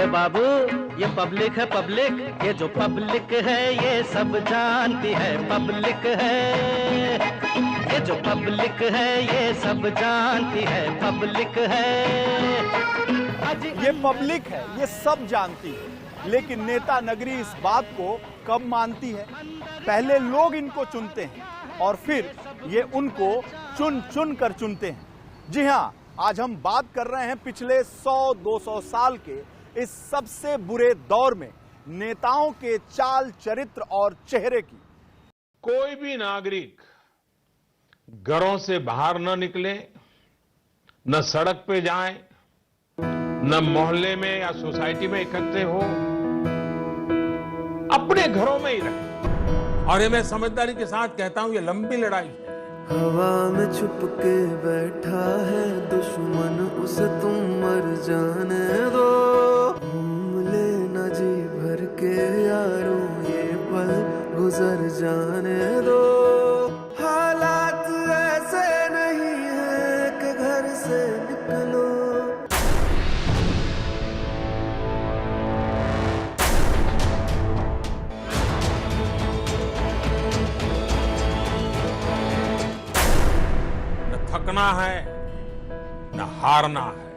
अरे बाबू, ये पब्लिक है पब्लिक, ये जो पब्लिक है ये सब जानती है पब्लिक है। ये जो पब्लिक है ये सब जानती है पब्लिक है। ये पब्लिक है, ये सब जानती है, लेकिन नेता नगरी इस बात को कब मानती है? पहले लोग इनको चुनते हैं और फिर ये उनको चुन चुन कर चुनते हैं। जी हाँ, आज हम बात कर रहे हैं पिछले 100-200 साल के इस सबसे बुरे दौर में नेताओं के चाल चरित्र और चेहरे की। कोई भी नागरिक घरों से बाहर न निकले, न सड़क पे जाए, न मोहल्ले में या सोसाइटी में इकट्ठे हो, अपने घरों में ही रहे। और ये मैं समझदारी के साथ कहता हूं, ये लंबी लड़ाई है। हवा में छुप के बैठा है दुश्मन, उसे तुम मर जाने दो। घूम लेना जी भर के यारों, ये पल गुजर जाने दो। हालात ऐसे नहीं है कि घर से निकलो। थकना है न हारना है,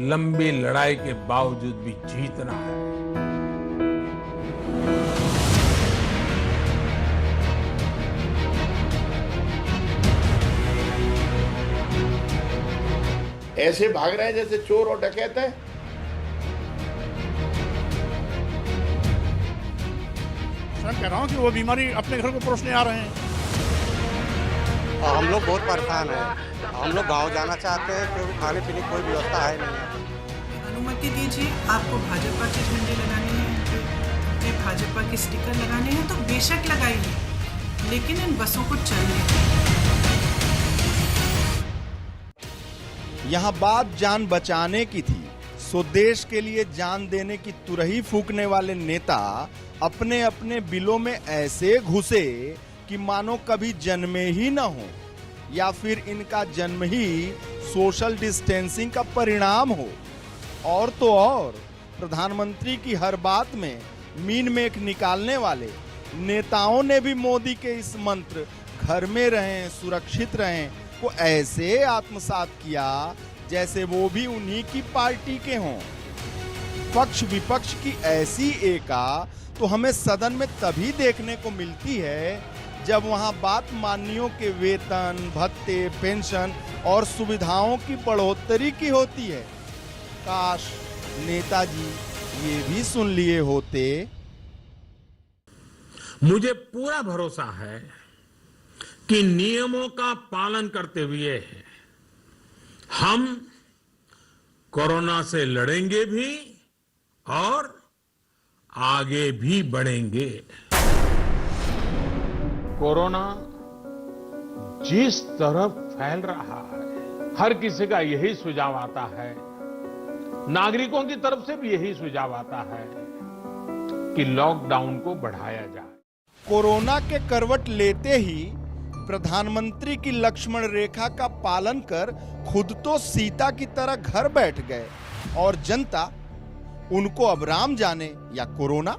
लंबी लड़ाई के बावजूद भी जीतना है। ऐसे भाग रहे हैं जैसे चोर और डकैत है। सर, कह रहा हूं कि वो बीमारी अपने घर को परोसने आ रहे हैं। हम लोग बहुत परेशान हैं। हम लोग गांव जाना चाहते हैं क्योंकि खाने पीने की कोई व्यवस्था है नहीं। अनुमति दीजिए, आपको भाजपा के झंडे लगाने हैं, भाजपा के स्टिकर लगाने हैं तो बेशक लगाइए, लेकिन इन बसों को चलने दीजिए। यहाँ बात जान बचाने की थी, सो देश के लिए जान देने की तुरही फूकने वाले नेता अपने अपने बिलों में ऐसे घुसे कि मानो कभी जन्मे ही न हो, या फिर इनका जन्म ही सोशल डिस्टेंसिंग का परिणाम हो। और तो और प्रधानमंत्री की हर बात में मीन मेख निकालने वाले नेताओं ने भी मोदी के इस मंत्र घर में रहें, सुरक्षित रहें को ऐसे आत्मसात किया जैसे वो भी उन्हीं की पार्टी के हों। पक्ष विपक्ष की ऐसी एका तो हमें सदन में तभी देखने को मिलती है जब वहां बात माननीयों के वेतन, भत्ते, पेंशन और सुविधाओं की बढ़ोतरी की होती है। काश नेताजी ये भी सुन लिए होते। मुझे पूरा भरोसा है कि नियमों का पालन करते हुए हम कोरोना से लड़ेंगे भी और आगे भी बढ़ेंगे। कोरोना जिस तरफ फैल रहा है, हर किसी का यही सुझाव आता है, नागरिकों की तरफ से भी यही सुझाव आता है कि लॉकडाउन को बढ़ाया जाए। कोरोना के करवट लेते ही प्रधानमंत्री की लक्ष्मण रेखा का पालन कर खुद तो सीता की तरह घर बैठ गए और जनता उनको अब राम जाने या कोरोना।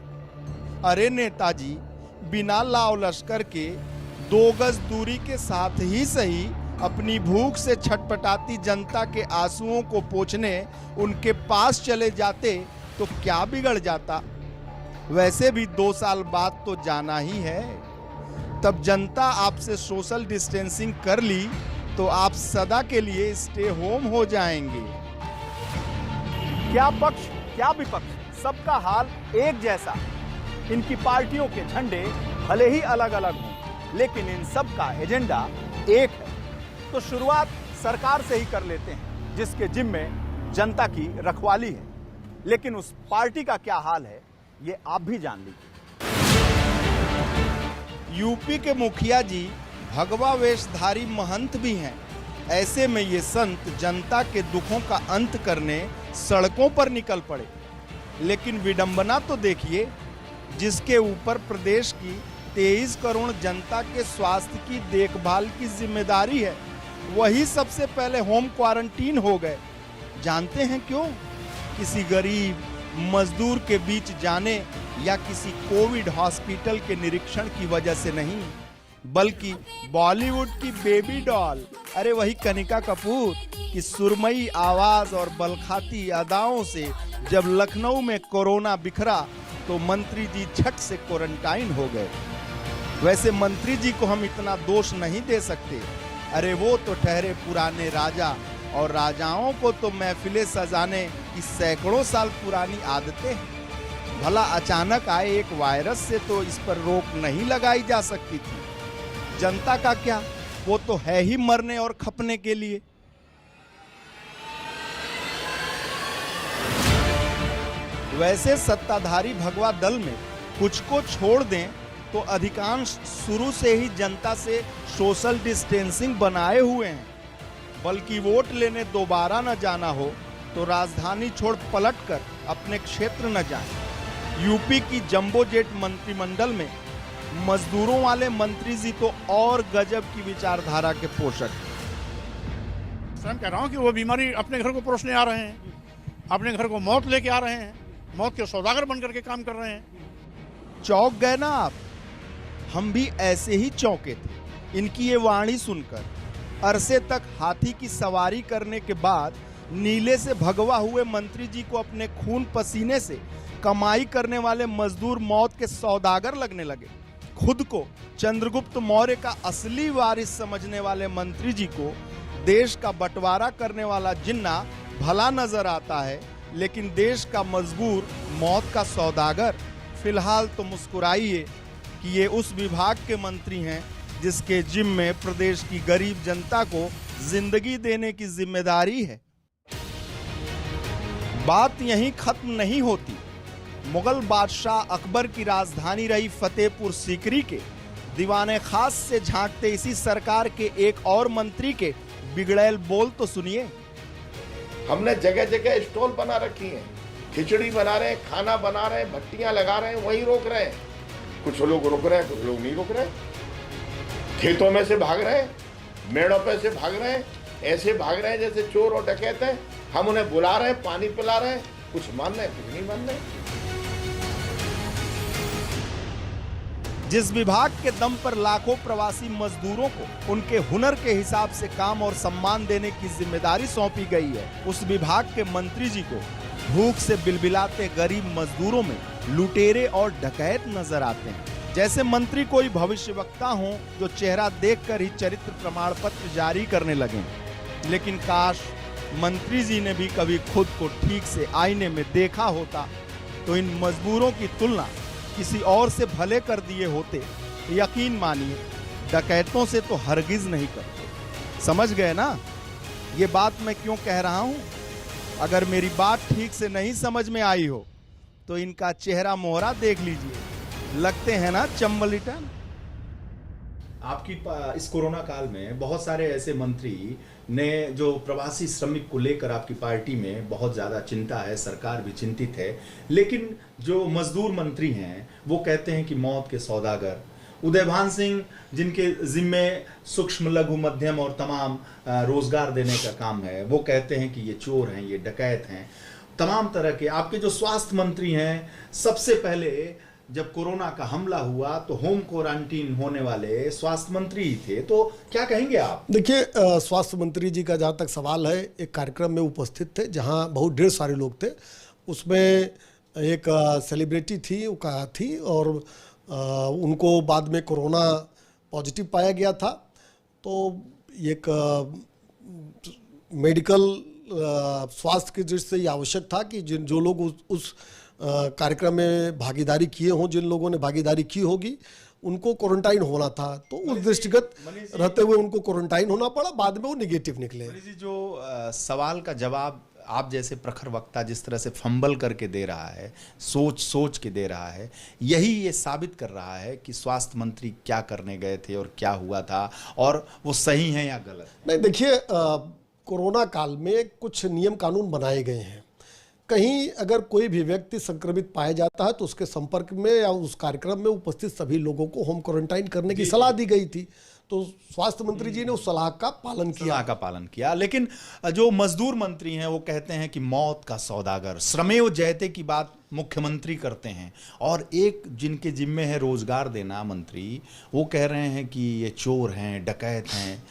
अरे नेताजी, बिना लाव लश्कर के 2 गज दूरी के साथ ही सही अपनी भूख से छटपटाती जनता के आंसुओं को पोंछने उनके पास चले जाते तो क्या बिगड़ जाता। वैसे भी 2 साल बाद तो जाना ही है। तब जनता आपसे सोशल डिस्टेंसिंग कर ली तो आप सदा के लिए स्टे होम हो जाएंगे। क्या पक्ष क्या विपक्ष, सबका हाल एक जैसा। इनकी पार्टियों के झंडे भले ही अलग अलग हों, लेकिन इन सब का एजेंडा एक है। तो शुरुआत सरकार से ही कर लेते हैं जिसके जिम्मे जनता की रखवाली है। लेकिन उस पार्टी का क्या हाल है ये आप भी जान लीजिए। यूपी के मुखिया जी भगवा वेशधारी महंत भी हैं। ऐसे में ये संत जनता के दुखों का अंत करने सड़कों पर निकल पड़े। लेकिन विडंबना तो देखिए, जिसके ऊपर प्रदेश की 23 करोड़ जनता के स्वास्थ्य की देखभाल की जिम्मेदारी है, वही सबसे पहले होम क्वारंटीन हो गए। जानते हैं क्यों? किसी गरीब, मजदूर के बीच जाने या किसी कोविड हॉस्पिटल के निरीक्षण की वजह से नहीं, बल्कि बॉलीवुड की बेबी डॉल, अरे वही कनिका कपूर की सुरमई आवाज और बलखाती अदाओं से जब लखनऊ में कोरोना बिखरा तो मंत्री जी झट से क्वारंटाइन हो गए। वैसे मंत्री जी को हम इतना दोष नहीं दे सकते, अरे वो तो ठहरे पुराने राजा, और राजाओं को तो महफिलें सजाने की सैकड़ों साल पुरानी आदतें हैं। भला अचानक आए एक वायरस से तो इस पर रोक नहीं लगाई जा सकती थी। जनता का क्या, वो तो है ही मरने और खपने के लिए। वैसे सत्ताधारी भगवा दल में कुछ को छोड़ दें तो अधिकांश शुरू से ही जनता से सोशल डिस्टेंसिंग बनाए हुए हैं, बल्कि वोट लेने दोबारा न जाना हो तो राजधानी छोड़ पलटकर अपने क्षेत्र न जाएं। यूपी की जंबो जेट मंत्रिमंडल में मजदूरों वाले मंत्री जी तो और गजब की विचारधारा के पोषक हैं। सर कह रहा हूँ कि वो बीमारी अपने घर को परोसने आ रहे हैं, अपने घर को मौत लेके आ रहे हैं, मौत के सौदागर बन करके काम कर रहे हैं। चौंक गए ना आप? हम भी ऐसे ही चौंके थे इनकी ये वाणी सुनकर। अरसे तक हाथी की सवारी करने के बाद नीले से भगवा हुए मंत्री जी को अपने खून पसीने से कमाई करने वाले मजदूर मौत के सौदागर लगने लगे। खुद को चंद्रगुप्त मौर्य का असली वारिस समझने वाले मंत्री जी को देश का बंटवारा करने वाला जिन्ना भला नजर आता है, लेकिन देश का मजबूर मौत का सौदागर। फिलहाल तो मुस्कुराइए कि ये उस विभाग के मंत्री हैं जिसके जिम्मे में प्रदेश की गरीब जनता को जिंदगी देने की जिम्मेदारी है। बात यहीं खत्म नहीं होती। मुगल बादशाह अकबर की राजधानी रही फतेहपुर सीकरी के दीवाने खास से झांकते इसी सरकार के एक और मंत्री के बिगड़ैल बोल तो सुनिए। हमने जगह जगह स्टॉल बना रखी हैं, खिचड़ी बना रहे हैं, खाना बना रहे हैं, भट्टियां लगा रहे हैं, वहीं रोक रहे हैं। कुछ लोग रुक रहे हैं, कुछ लोग नहीं रुक रहे। खेतों में से भाग रहे हैं, मेड़ों पे से भाग रहे हैं, ऐसे भाग रहे हैं जैसे चोर और डकैत हैं। हम उन्हें बुला रहे हैं, पानी पिला रहे हैं, कुछ मान रहे हैं, कुछ नहीं मान रहे। जिस विभाग के दम पर लाखों प्रवासी मजदूरों को उनके हुनर के हिसाब से काम और सम्मान देने की जिम्मेदारी सौंपी गई है, उस विभाग के मंत्री जी को भूख से बिलबिलाते गरीब मजदूरों में लुटेरे और डकैत नजर आते हैं। जैसे मंत्री कोई भविष्यवक्ता हो जो चेहरा देखकर ही चरित्र प्रमाण पत्र जारी करने लगे। लेकिन काश मंत्री जी ने भी कभी खुद को ठीक से आईने में देखा होता तो इन मजबूरों की तुलना किसी और से भले कर दिए होते। यकीन मानिए डकैतों से तो हरगिज नहीं करते। समझ गए ना ये बात मैं क्यों कह रहा हूं? अगर मेरी बात ठीक से नहीं समझ में आई हो तो इनका चेहरा मोहरा देख लीजिए, लगते हैं ना चंबलिटन। आपकी इस कोरोना काल में बहुत सारे ऐसे मंत्री ने जो प्रवासी श्रमिक को लेकर आपकी पार्टी में बहुत ज़्यादा चिंता है, सरकार भी चिंतित है, लेकिन जो मजदूर मंत्री हैं वो कहते हैं कि मौत के सौदागर। उदयभान सिंह जिनके जिम्मे सूक्ष्म लघु मध्यम और तमाम रोजगार देने का काम है, वो कहते हैं कि ये चोर हैं, ये डकैत हैं। तमाम तरह के आपके जो स्वास्थ्य मंत्री हैं, सबसे पहले जब कोरोना का हमला हुआ तो होम क्वारंटीन होने वाले स्वास्थ्य मंत्री ही थे, तो क्या कहेंगे आप? देखिए, स्वास्थ्य मंत्री जी का जहाँ तक सवाल है, एक कार्यक्रम में उपस्थित थे जहाँ बहुत ढेर सारे लोग थे। उसमें एक सेलिब्रिटी थी और उनको बाद में कोरोना पॉजिटिव पाया गया था। तो एक मेडिकल स्वास्थ्य की दृष्टि से ये आवश्यक था कि जो लोग उस कार्यक्रम में भागीदारी किए हों, जिन लोगों ने भागीदारी की होगी, उनको क्वारंटाइन होना था। तो उस दृष्टिगत रहते हुए उनको क्वारंटाइन होना पड़ा। बाद में वो निगेटिव निकले। जो सवाल का जवाब आप जैसे प्रखर वक्ता जिस तरह से फंबल करके दे रहा है, सोच के दे रहा है, यही ये साबित कर रहा है कि स्वास्थ्य मंत्री क्या करने गए थे और क्या हुआ था, और वो सही है या गलत। नहीं, देखिए, कोरोना काल में कुछ नियम कानून बनाए गए हैं। कहीं अगर कोई भी व्यक्ति संक्रमित पाया जाता है तो उसके संपर्क में या उस कार्यक्रम में उपस्थित सभी लोगों को होम क्वारंटाइन करने की सलाह दी गई थी। तो स्वास्थ्य मंत्री जी ने उस सलाह का पालन किया। सलाह का पालन किया। लेकिन जो मजदूर मंत्री हैं वो कहते हैं कि मौत का सौदागर, श्रमेव जयते की बात मुख्यमंत्री करते हैं, और एक जिनके जिम्मे है रोजगार देना मंत्री, वो कह रहे हैं कि ये चोर हैं, डकैत हैं।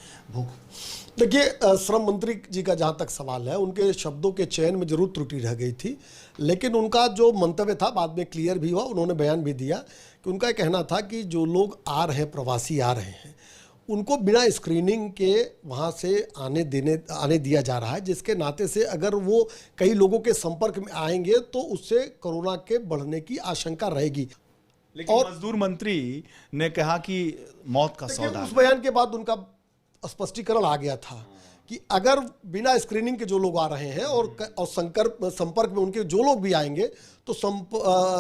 देखिए, श्रम मंत्री जी का जहाँ तक सवाल है, उनके शब्दों के चयन में जरूर त्रुटि रह गई थी, लेकिन उनका जो मंतव्य था बाद में क्लियर भी हुआ। उन्होंने बयान भी दिया कि उनका कहना था कि जो लोग आ रहे हैं, प्रवासी आ रहे हैं, उनको बिना स्क्रीनिंग के वहाँ से आने दिया जा रहा है, जिसके नाते से अगर वो कई लोगों के संपर्क में आएंगे तो उससे कोरोना के बढ़ने की आशंका रहेगी। लेकिन और मजदूर मंत्री ने कहा कि मौत का सौदा। उस बयान के बाद उनका स्पष्टीकरण आ गया था कि अगर बिना स्क्रीनिंग के जो लोग आ रहे हैं और संपर्क में उनके जो लोग भी आएंगे तो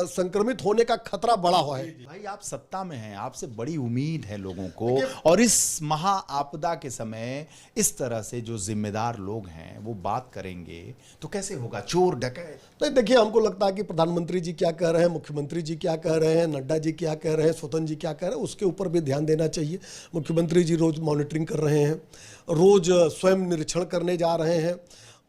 संक्रमित होने का खतरा बढ़ा हुआ है। भाई, आप सत्ता में हैं, आपसे बड़ी उम्मीद है लोगों को, और इस महा आपदा के समय इस तरह से जो जिम्मेदार लोग हैं वो बात करेंगे तो कैसे होगा? चोर डकैत। तो देखिए, हमको लगता है कि प्रधानमंत्री जी क्या कह रहे हैं, मुख्यमंत्री जी क्या कह रहे हैं, नड्डा जी क्या कह रहे हैं, स्वतंत्र जी क्या कह रहे हैं, उसके ऊपर भी ध्यान देना चाहिए। मुख्यमंत्री जी रोज मॉनिटरिंग कर रहे हैं, रोज स्वयं निरीक्षण करने जा रहे हैं,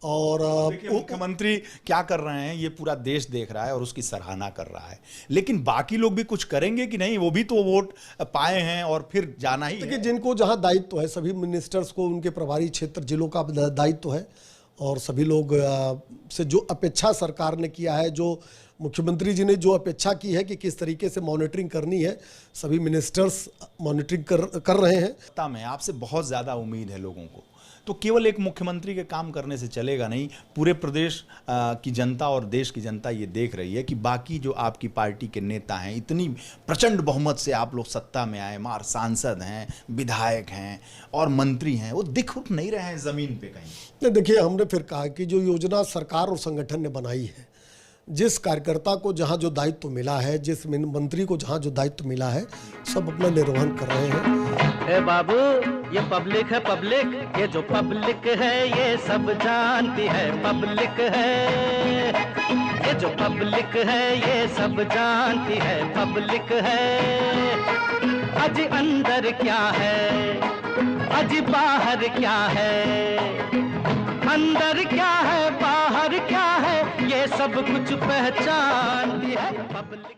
और मुख्यमंत्री क्या कर रहे हैं ये पूरा देश देख रहा है और उसकी सराहना कर रहा है। लेकिन बाकी लोग भी कुछ करेंगे कि नहीं? वो भी तो वोट पाए हैं और फिर जाना ही है। जिनको जहां दायित्व है, सभी मिनिस्टर्स को उनके प्रभारी क्षेत्र जिलों का दायित्व है, और सभी लोग से जो अपेक्षा सरकार ने किया है, जो मुख्यमंत्री जी ने जो अपेक्षा की है कि किस तरीके से मॉनिटरिंग करनी है, सभी मिनिस्टर्स मॉनिटरिंग कर रहे हैं। सत्ता में आपसे बहुत ज़्यादा उम्मीद है लोगों को, तो केवल एक मुख्यमंत्री के काम करने से चलेगा नहीं। पूरे प्रदेश की जनता और देश की जनता ये देख रही है कि बाकी जो आपकी पार्टी के नेता हैं, इतनी प्रचंड बहुमत से आप लोग सत्ता में आए, मार सांसद हैं, विधायक हैं और मंत्री हैं, वो दिख उठ नहीं रहे हैं ज़मीन पे कहीं। देखिए, हमने फिर कहा कि जो योजना सरकार और संगठन ने बनाई है, जिस कार्यकर्ता को जहां जो दायित्व मिला है, जिस मंत्री को जहां जो दायित्व मिला है, सब अपना निर्वहन कर रहे हैं। ए बाबू, ये पब्लिक है पब्लिक, ये जो पब्लिक है ये सब जानती है पब्लिक है। ये जो पब्लिक है ये सब जानती है पब्लिक है। अजी अंदर क्या है, अजी बाहर क्या है, अंदर क्या है बाहर क्या है, ये सब कुछ पहचानती है पब्लिक।